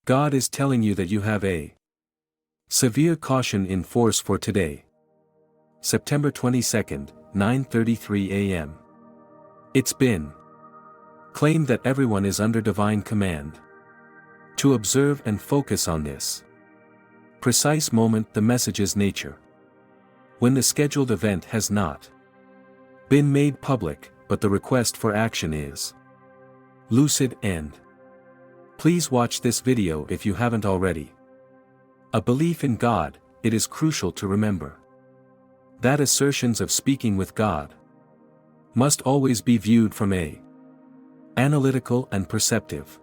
God is telling you that you have a severe caution in force for today. September 22nd, 9:33 a.m. It's been claimed that everyone is under divine command to observe and focus on this precise moment, the message's nature. When the scheduled event has not been made public, but the request for action is lucid and please watch this video if you haven't already. A belief in God, it is crucial to remember that assertions of speaking with God must always be viewed from a analytical and perceptive.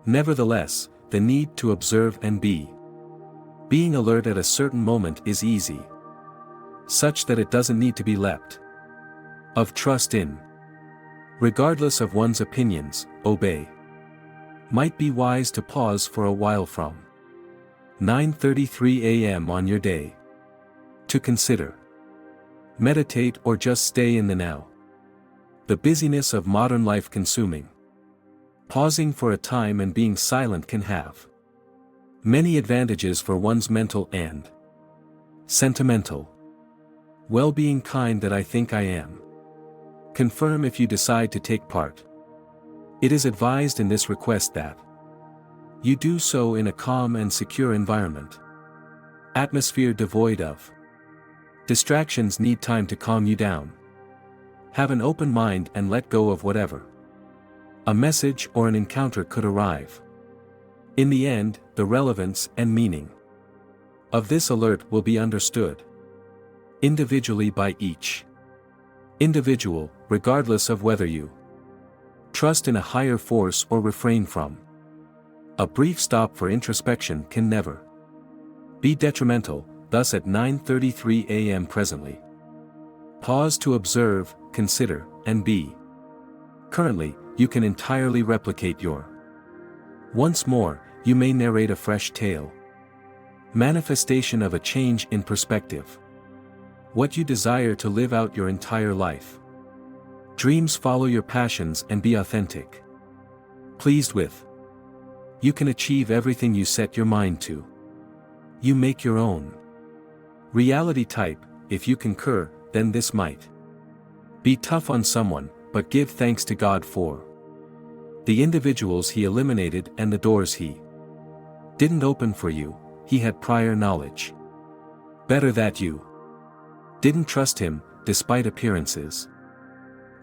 Nevertheless, the need to observe and being alert at a certain moment is easy, such that it doesn't need to be leapt of trust in. Regardless of one's opinions, obey. Might be wise to pause for a while from 9:33 a.m. on your day to consider, meditate, or just stay in the now. The busyness of modern life consuming. Pausing for a time and being silent can have many advantages for one's mental and sentimental well-being. Kind that I think I am. Confirm if you decide to take part. It is advised in this request that you do so in a calm and secure environment. Atmosphere devoid of distractions. Need time to calm you down. Have an open mind and let go of whatever a message or an encounter could arrive. In the end, the relevance and meaning of this alert will be understood individually by each individual, regardless of whether you trust in a higher force or refrain from. A brief stop for introspection can never be detrimental. Thus at 9:33 a.m. presently, pause to observe, consider, and be. Currently, you can entirely replicate your. Once more, you may narrate a fresh tale. Manifestation of a change in perspective. What you desire to live out your entire life. Dreams. Follow your passions and be authentic. Pleased with. You can achieve everything you set your mind to. You make your own reality type. If you concur, then this might be tough on someone, but give thanks to God for the individuals He eliminated and the doors He didn't open for you. He had prior knowledge. Better that you didn't trust Him, despite appearances.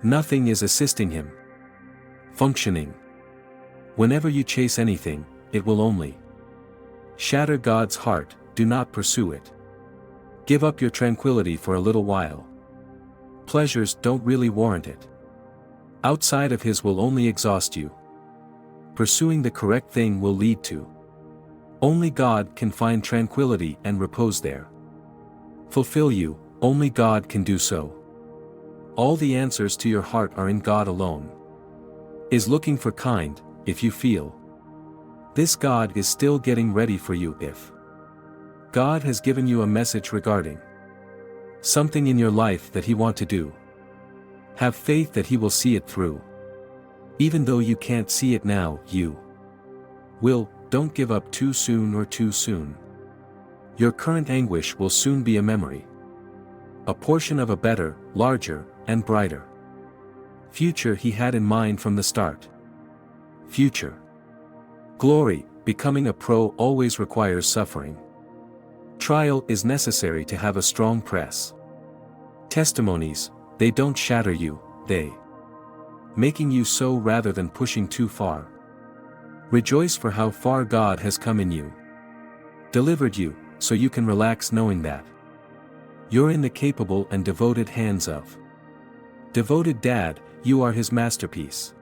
Nothing is assisting Him functioning. Whenever you chase anything, it will only shatter God's heart. Do not pursue it. Give up your tranquility for a little while. Pleasures don't really warrant it. Outside of His will only exhaust you. Pursuing the correct thing will lead to. Only God can find tranquility and repose there. Fulfill you, only God can do so. All the answers to your heart are in God alone. Is looking for kind, if you feel this, God is still getting ready for you. If God has given you a message regarding something in your life that He wants to do, have faith that He will see it through. Even though you can't see it now, you will. Don't give up too soon or too soon. Your current anguish will soon be a memory. A portion of a better, larger, and brighter future He had in mind from the start. Future glory. Becoming a pro always requires suffering. Trial is necessary to have a strong press. Testimonies, they don't shatter you, they making you so rather than pushing too far. Rejoice for how far God has come in you. Delivered you, so you can relax knowing that you're in the capable and devoted hands of devoted Dad. You are His masterpiece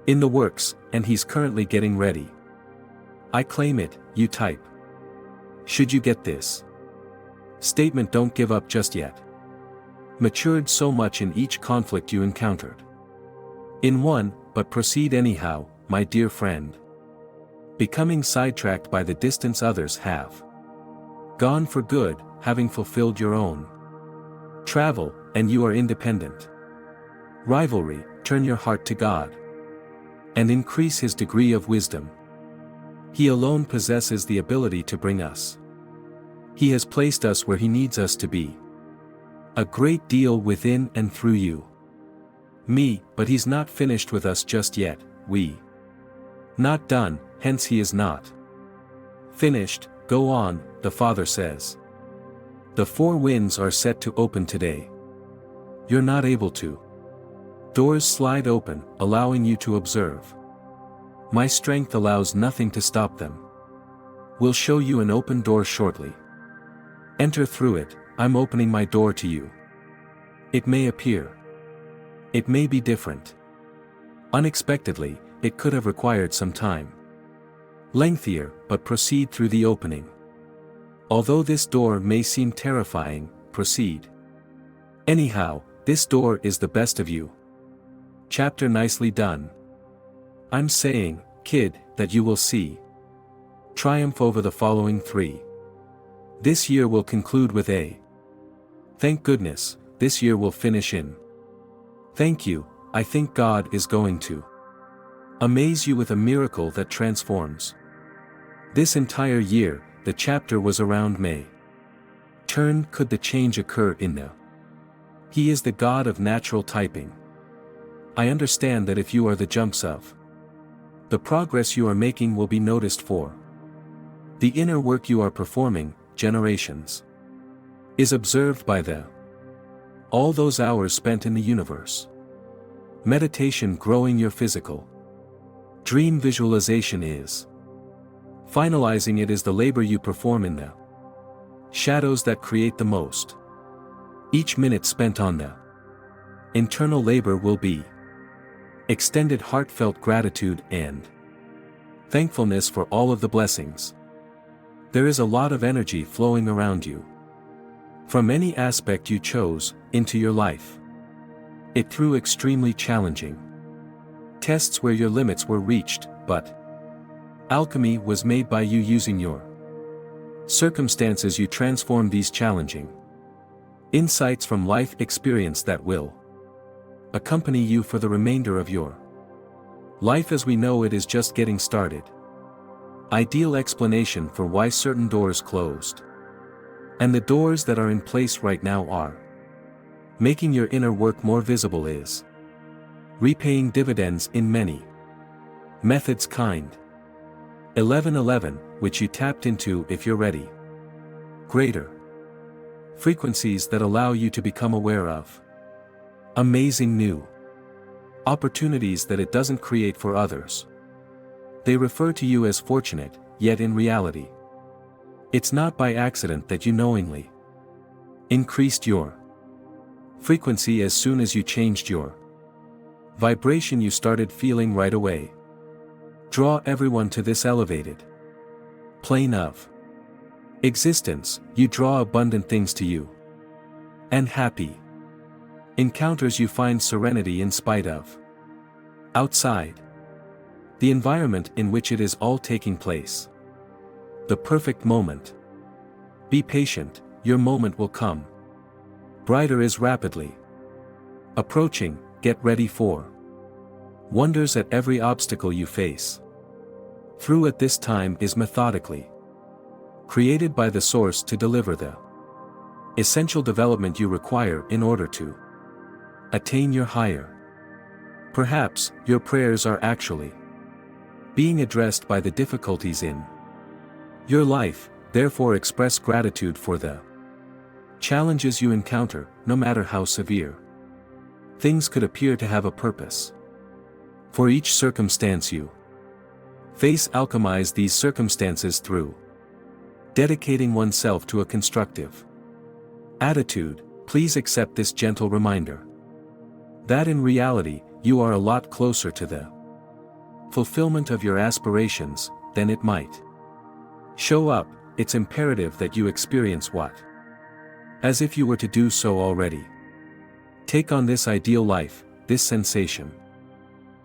in the works, and He's currently getting ready. I claim it, you type. Should you get this statement, don't give up just yet. Matured so much in each conflict you encountered. In one, but proceed anyhow, my dear friend. Becoming sidetracked by the distance others have gone for good, having fulfilled your own travel, and you are independent. Rivalry, turn your heart to God and increase His degree of wisdom. He alone possesses the ability to bring us. He has placed us where He needs us to be. A great deal within and through you. Me, but He's not finished with us just yet, we. Not done, hence He is not finished. Go on, the Father says. The four winds are set to open today. You're not able to. Doors slide open, allowing you to observe. My strength allows nothing to stop them. We'll show you an open door shortly. Enter through it, I'm opening my door to you. It may appear. It may be different. Unexpectedly, it could have required some time. Lengthier, but proceed through the opening. Although this door may seem terrifying, proceed. Anyhow, this door is the best of you. Chapter nicely done. I'm saying, kid, that you will see triumph over the following three. This year will conclude with a. Thank goodness, this year will finish in. Thank you, I think God is going to amaze you with a miracle that transforms. This entire year, the chapter was around May. Turn could the change occur in the. He is the God of natural typing. I understand that if you are the jumps of the progress you are making will be noticed for the inner work you are performing, generations, is observed by the all those hours spent in the universe. Meditation growing your physical dream visualization is. Finalizing it is the labor you perform in the shadows that create the most. Each minute spent on the internal labor will be extended heartfelt gratitude and thankfulness for all of the blessings. There is a lot of energy flowing around you. From any aspect you chose, into your life. It through extremely challenging tests where your limits were reached, but alchemy was made by you using your circumstances. You transform these challenging insights from life experience that will accompany you for the remainder of your life as we know it is just getting started. Ideal explanation for why certain doors closed. And the doors that are in place right now are making your inner work more visible is repaying dividends in many methods kind. 1111, which you tapped into if you're ready. Greater frequencies that allow you to become aware of amazing new opportunities that it doesn't create for others. They refer to you as fortunate, yet in reality, it's not by accident that you knowingly increased your frequency. As soon as you changed your vibration, you started feeling right away. Draw everyone to this elevated plane of existence. You draw abundant things to you. And happy encounters. You find serenity in spite of outside the environment in which it is all taking place. The perfect moment. Be patient, your moment will come. Brighter is rapidly approaching. Get ready for wonders at every obstacle you face. Through at this time is methodically created by the source to deliver the essential development you require in order to attain your higher. Perhaps your prayers are actually being addressed by the difficulties in your life. Therefore express gratitude for the challenges you encounter, no matter how severe things could appear to have a purpose. For each circumstance you face, alchemize these circumstances through dedicating oneself to a constructive attitude. Please accept this gentle reminder that in reality, you are a lot closer to the fulfillment of your aspirations than it might show up. It's imperative that you experience what as if you were to do so already. Take on this ideal life. This sensation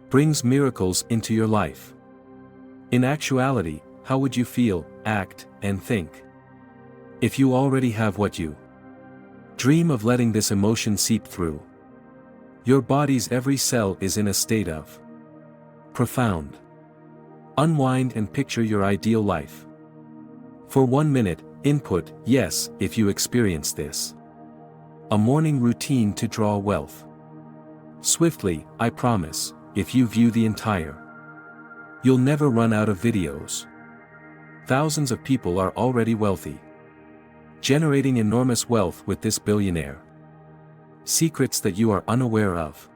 brings miracles into your life. In actuality, how would you feel, act, and think if you already have what you dream of? Letting this emotion seep through your body's every cell is in a state of profound Unwind and picture your ideal life. For 1 minute, input, yes, if you experience this. A morning routine to draw wealth. Swiftly, I promise, if you view the entire. You'll never run out of videos. Thousands of people are already wealthy. Generating enormous wealth with this billionaire. Secrets that you are unaware of.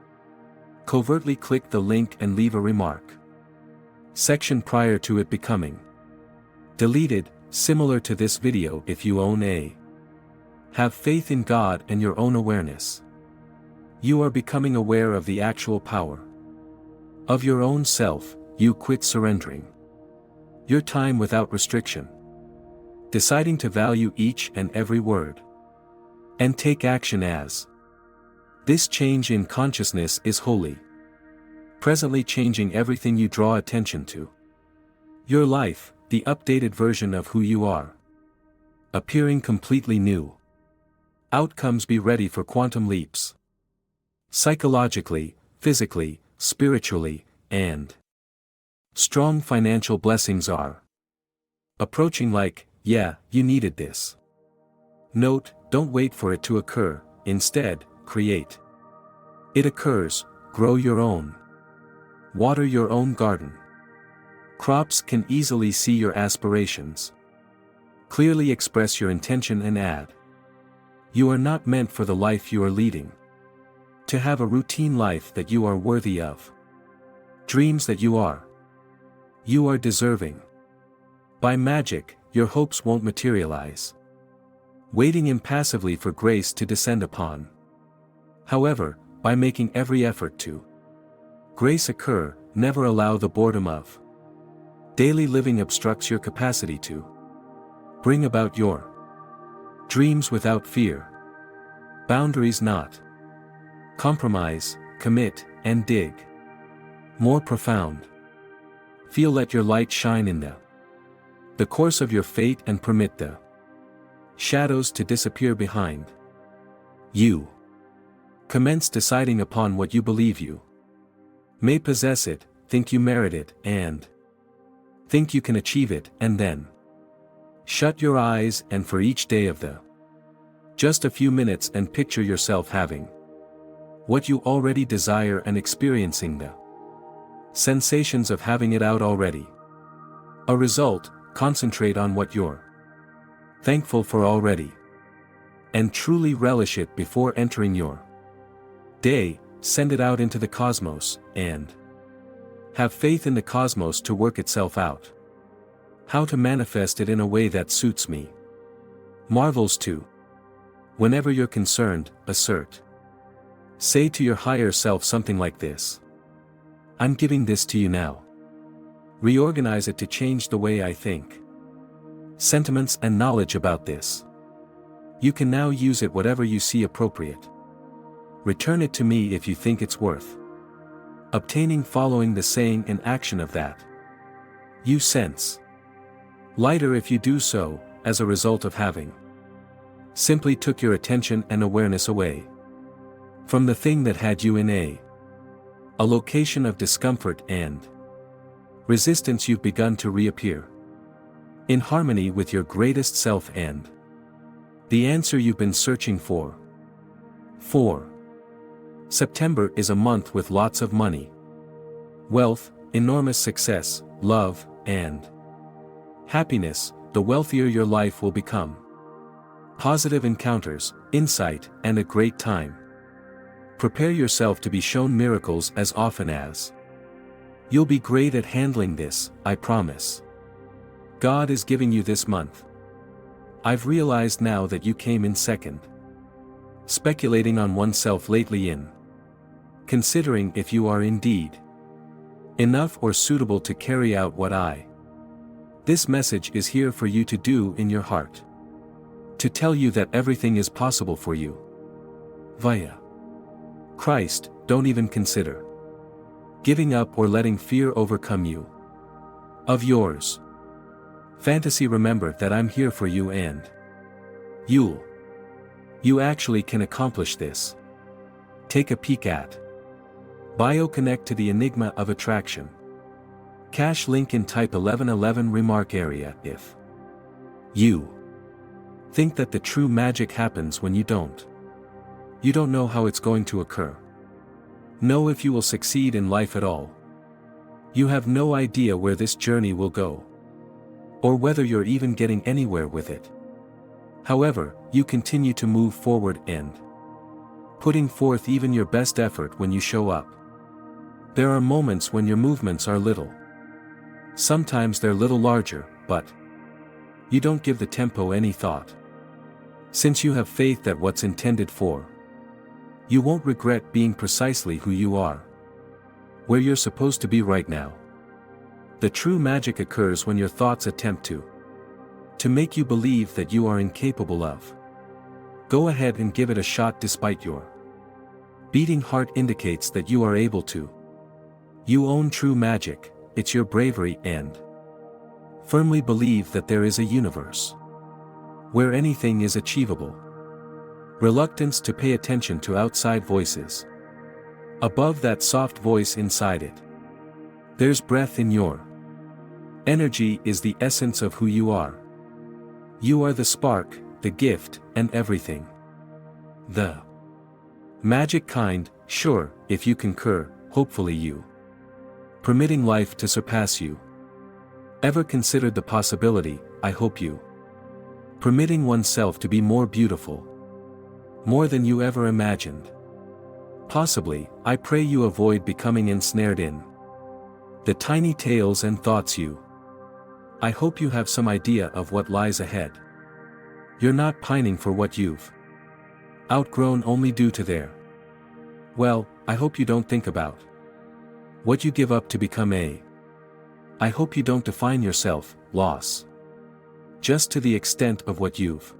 Covertly click the link and leave a remark. Section prior to it becoming deleted, similar to this video if you own a. Have faith in God and your own awareness. You are becoming aware of the actual power of your own self. You quit surrendering your time without restriction. Deciding to value each and every word. And take action as. This change in consciousness is holy. Presently changing everything you draw attention to. Your life, the updated version of who you are. Appearing completely new. Outcomes be ready for quantum leaps. Psychologically, physically, spiritually, and strong financial blessings are approaching like, yeah, you needed this. Note, don't wait for it to occur, instead, create. It occurs, grow your own. Water your own garden. Crops can easily see your aspirations. Clearly express your intention and add. You are not meant for the life you are leading. To have a routine life that you are worthy of. Dreams that you are. You are deserving. By magic, your hopes won't materialize. Waiting impassively for grace to descend upon. However, by making every effort to grace occur, never allow the boredom of daily living obstructs your capacity to bring about your dreams without fear. Boundaries not. Compromise, commit, and dig. More profound. Feel let your light shine in the course of your fate and permit the shadows to disappear behind you. Commence deciding upon what you believe you may possess it, think you merit it, and think you can achieve it, and then shut your eyes and for each day of the just a few minutes and picture yourself having what you already desire and experiencing the sensations of having it out already. A result, concentrate on what you're thankful for already. And truly relish it before entering your day, send it out into the cosmos, and have faith in the cosmos to work itself out. How to manifest it in a way that suits me. Marvels too. Whenever you're concerned, assert. Say to your higher self something like this. I'm giving this to you now. Reorganize it to change the way I think. Sentiments and knowledge about this. You can now use it whatever you see appropriate. Return it to me if you think it's worth obtaining following the saying and action of that. You sense lighter if you do so, as a result of having simply took your attention and awareness away from the thing that had you in a location of discomfort and resistance. You've begun to reappear in harmony with your greatest self and the answer you've been searching for. 4. September is a month with lots of money, wealth, enormous success, love, and happiness. The wealthier your life will become. Positive encounters, insight, and a great time. Prepare yourself to be shown miracles as often as you'll be great at handling this, I promise. God is giving you this month. I've realized now that you came in second. Speculating on oneself lately in considering if you are indeed enough or suitable to carry out what this message is here for you to do in your heart. To tell you that everything is possible for you. Via Christ, don't even consider giving up or letting fear overcome you. Of yours fantasy, remember that I'm here for you and you actually can accomplish this. Take a peek at BioConnect to the enigma of attraction. Cache link in type 1111 remark area if you think that the true magic happens when you don't. You don't know how it's going to occur. Know if you will succeed in life at all. You have no idea where this journey will go. Or whether you're even getting anywhere with it. However, you continue to move forward and putting forth even your best effort when you show up. There are moments when your movements are little. Sometimes they're little larger, but you don't give the tempo any thought. Since you have faith that what's intended for you won't regret being precisely who you are. Where you're supposed to be right now. The true magic occurs when your thoughts attempt to make you believe that you are incapable of. Go ahead and give it a shot despite your beating heart indicates that you are able to. You own true magic, it's your bravery and firmly believe that there is a universe where anything is achievable. Reluctance to pay attention to outside voices. Above that soft voice inside it. There's breath in your energy is the essence of who you are. You are the spark, the gift, and everything. The magic kind, sure, if you concur, hopefully you. Permitting life to surpass you. Ever considered the possibility, I hope you. Permitting oneself to be more beautiful. More than you ever imagined. Possibly, I pray you avoid becoming ensnared in the tiny tales and thoughts you. I hope you have some idea of what lies ahead. You're not pining for what you've outgrown only due to their. Well, I hope you don't think about what you give up to become a. I hope you don't define yourself, loss. Just to the extent of what you've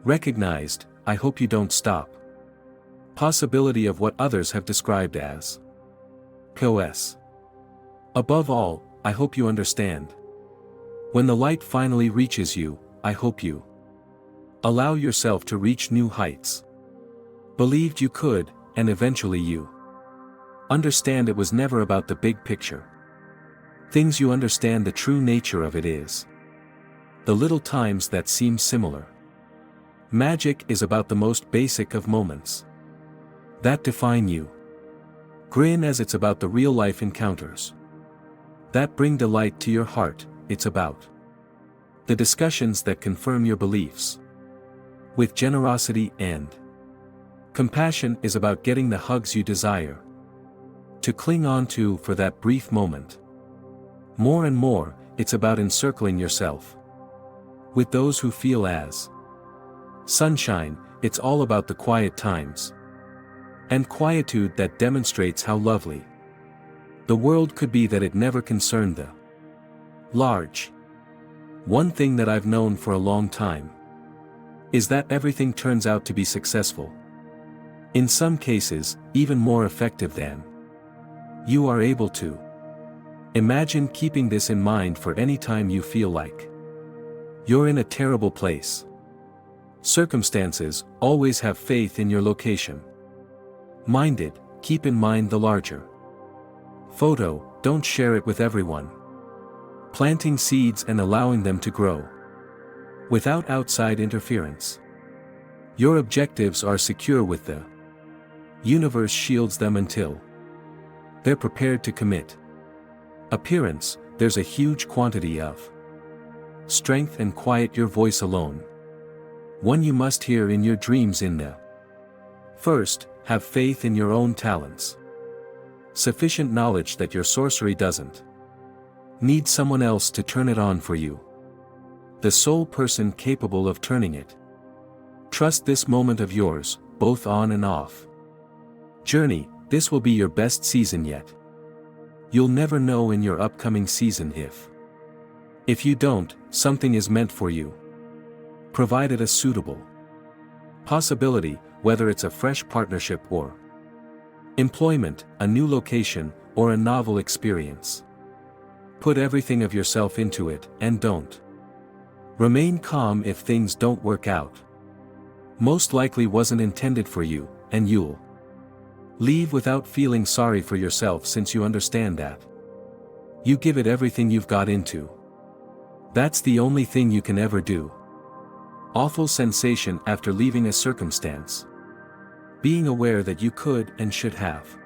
recognized. I hope you don't stop. Possibility of what others have described as POS. Above all, I hope you understand. When the light finally reaches you, I hope you allow yourself to reach new heights. Believed you could, and eventually you understand it was never about the big picture. Things you understand the true nature of it is the little times that seem similar. Magic is about the most basic of moments that define you. Grin as it's about the real-life encounters that bring delight to your heart. It's about the discussions that confirm your beliefs. With generosity and compassion is about getting the hugs you desire to cling on to for that brief moment. More and more, it's about encircling yourself with those who feel as sunshine. It's all about the quiet times and quietude that demonstrates how lovely the world could be, that it never concerned the large. One thing that I've known for a long time is that everything turns out to be successful. In some cases, even more effective than you are able to imagine. Keeping this in mind for any time you feel like you're in a terrible place. Circumstances, always have faith in your location. Minded, keep in mind the larger photo, don't share it with everyone. Planting seeds and allowing them to grow without outside interference. Your objectives are secure with the universe shields them until they're prepared to commit. Appearance, there's a huge quantity of strength and quiet your voice alone. One you must hear in your dreams in the first, have faith in your own talents. Sufficient knowledge that your sorcery doesn't need someone else to turn it on for you. The sole person capable of turning it. Trust this moment of yours, both on and off journey. This will be your best season yet. You'll never know in your upcoming season if you don't, something is meant for you. Provided a suitable possibility, whether it's a fresh partnership or employment, a new location, or a novel experience. Put everything of yourself into it, and don't remain calm if things don't work out. Most likely wasn't intended for you, and you'll leave without feeling sorry for yourself, since you understand that You give it everything you've got into. That's the only thing you can ever do. Awful sensation after leaving a circumstance. Being aware that you could and should have.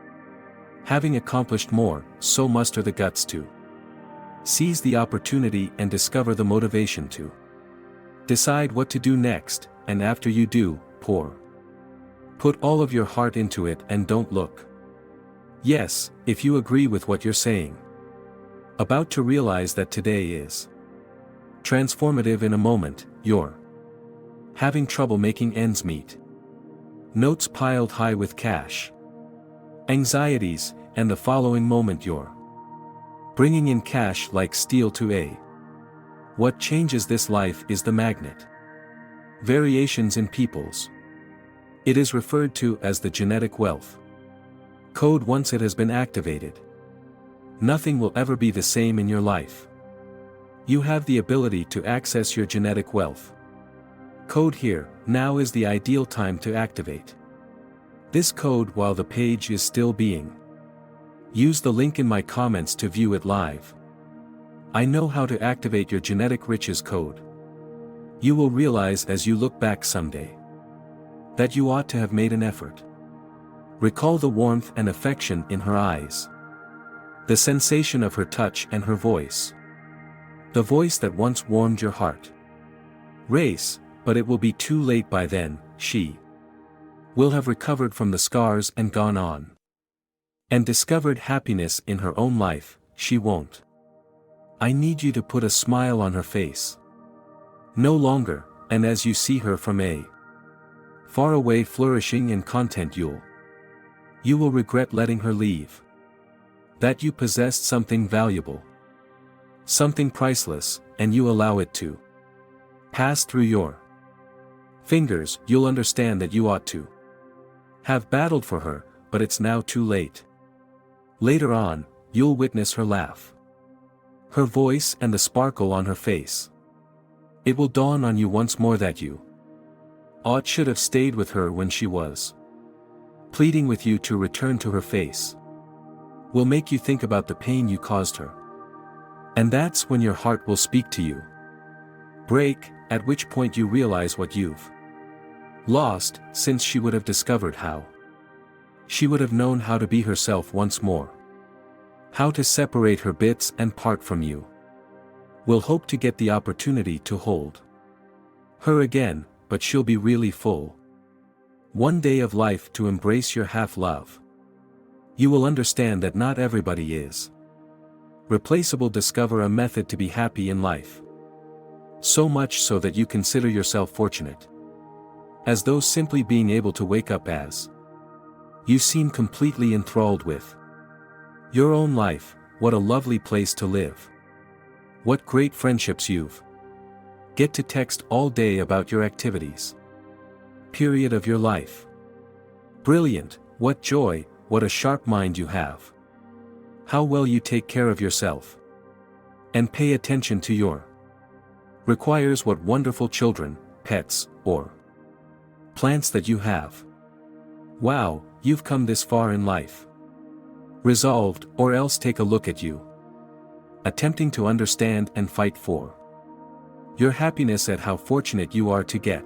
Having accomplished more, so muster the guts to seize the opportunity and discover the motivation to decide what to do next, and after you do, put all of your heart into it and don't look. Yes, if you agree with what you're saying. About to realize that today is transformative in a moment, you're having trouble making ends meet. Notes piled high with cash. Anxieties, and the following moment you're bringing in cash like steel to a. What changes this life is the magnet. Variations in peoples. It is referred to as the genetic wealth code once it has been activated. Nothing will ever be the same in your life. You have the ability to access your genetic wealth code here. Now is the ideal time to activate this code while the page is still being. Use the link in my comments to view it live. I know how to activate your genetic riches code. You will realize as you look back someday that you ought to have made an effort. Recall the warmth and affection in her eyes. The sensation of her touch and her voice. The voice that once warmed your heart. Race, but it will be too late by then. She will have recovered from the scars and gone on. And discovered happiness in her own life. She won't. I need you to put a smile on her face. No longer, and as you see her from a far away flourishing in content you will regret letting her leave. That you possessed something valuable. Something priceless, and you allow it to pass through your fingers. You'll understand that you ought to have battled for her, but it's now too late. Later on, you'll witness her laugh. Her voice and the sparkle on her face. It will dawn on you once more that you should have stayed with her when she was pleading with you to return to her face. Will make you think about the pain you caused her. And that's when your heart will speak to you. Break, at which point you realize what you've lost, since she would have discovered how. She would have known how to be herself once more. How to separate her bits and part from you. Will hope to get the opportunity to hold her again, but she'll be really full. One day of life to embrace your half-love. You will understand that not everybody is replaceable. Discover a method to be happy in life. So much so that you consider yourself fortunate. As though simply being able to wake up as you seem completely enthralled with your own life. What a lovely place to live. What great friendships you've get to text all day about your activities. Period of your life. Brilliant, what joy, what a sharp mind you have. How well you take care of yourself. And pay attention to your requires. What wonderful children, pets, or plants that you have. Wow, you've come this far in life. Resolved, or else take a look at you. Attempting to understand and fight for your happiness at how fortunate you are to get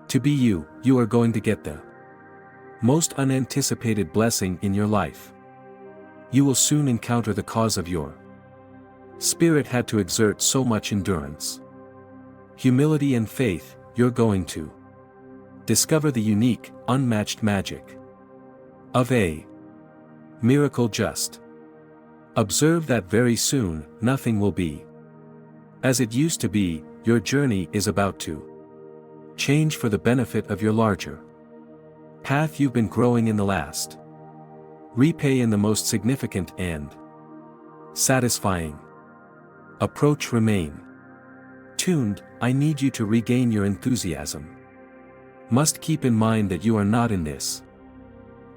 to be you. You are going to get the most unanticipated blessing in your life. You will soon encounter the cause of your spirit had to exert so much endurance, humility and faith. You're going to discover the unique, unmatched magic of a miracle. Just observe that very soon, nothing will be as it used to be. Your journey is about to change for the benefit of your larger path. You've been growing in the last repay in the most significant and satisfying approach. Remain tuned. I need you to regain your enthusiasm. Must keep in mind that you are not in this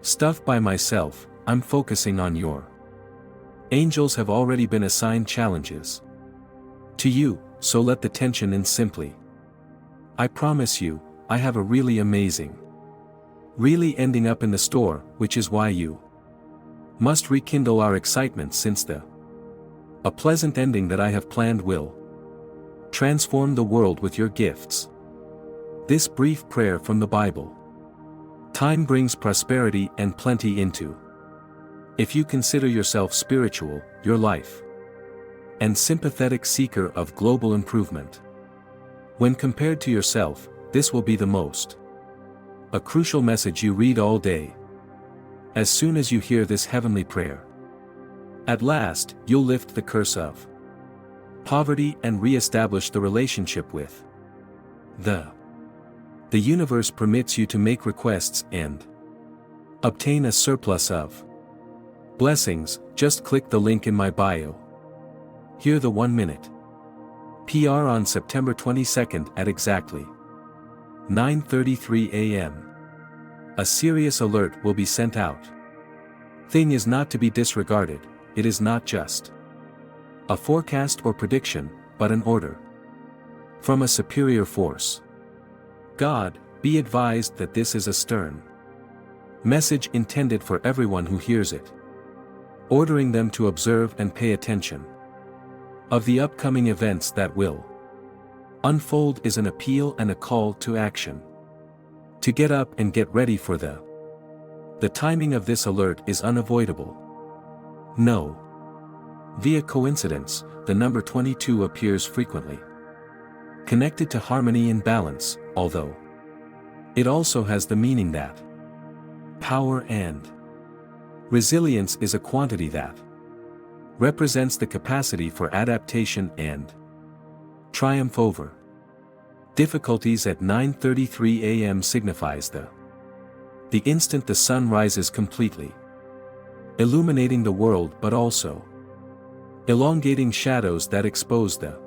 stuff by myself. I'm focusing on your angels have already been assigned challenges to you, so let the tension in simply. I promise you, I have a really amazing really ending up in the store, which is why you must rekindle our excitement, since the A pleasant ending that I have planned will transform the world with your gifts. This brief prayer from the Bible. Time brings prosperity and plenty into. If you consider yourself spiritual, your life, and sympathetic seeker of global improvement. When compared to yourself, this will be the most a crucial message you read all day. As soon as you hear this heavenly prayer, at last, you'll lift the curse of poverty and re-establish the relationship with the universe permits you to make requests and obtain a surplus of blessings. Just click the link in my bio. Hear the 1 minute PR on September 22nd at exactly 9:33 a.m. A serious alert will be sent out. Thing is not to be disregarded. It is not just a forecast or prediction, but an order from a superior force. God, be advised that this is a stern message intended for everyone who hears it, ordering them to observe and pay attention. Of the upcoming events that will unfold is an appeal and a call to action. To get up and get ready for the timing of this alert is unavoidable. No. Via coincidence, the number 22 appears frequently connected to harmony and balance, although it also has the meaning that power and resilience is a quantity that represents the capacity for adaptation and triumph over difficulties. At 9:33 a.m. signifies the instant the sun rises completely, illuminating the world but also elongating shadows that expose the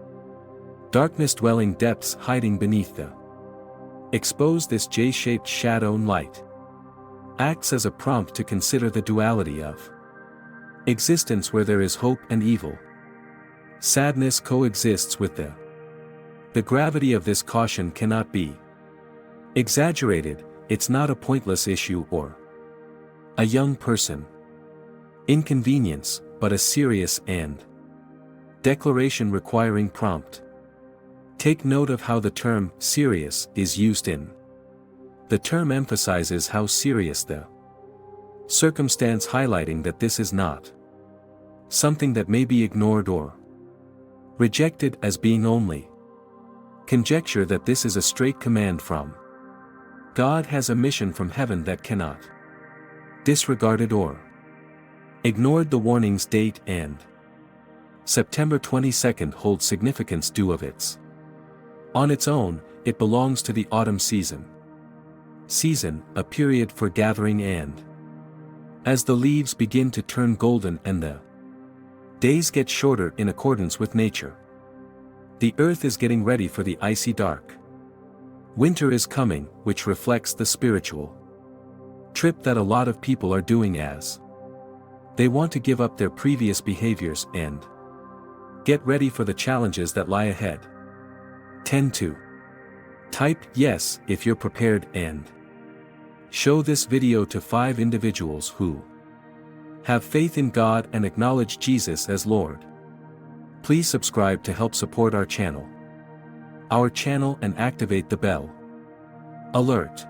darkness-dwelling depths hiding beneath the expose. This J-shaped shadow and light acts as a prompt to consider the duality of existence, where there is hope and evil. Sadness coexists with the gravity of this caution cannot be exaggerated. It's not a pointless issue or a young person inconvenience, but a serious and declaration requiring prompt. Take note of how the term serious is used in. The term emphasizes how serious the circumstance, highlighting that this is not something that may be ignored or rejected as being only conjecture, that this is a straight command from God, has a mission from heaven that cannot disregarded or ignored. The warning's date and September 22nd holds significance due of its on its own. It belongs to the autumn season, a period for gathering, and as the leaves begin to turn golden and the days get shorter in accordance with nature, the earth is getting ready for the icy dark. Winter is coming, which reflects the spiritual trip that a lot of people are doing as they want to give up their previous behaviors and get ready for the challenges that lie ahead. 10-2. Type yes if you're prepared and show this video to 5 individuals who have faith in God and acknowledge Jesus as Lord. Please subscribe to help support our channel and activate the bell alert.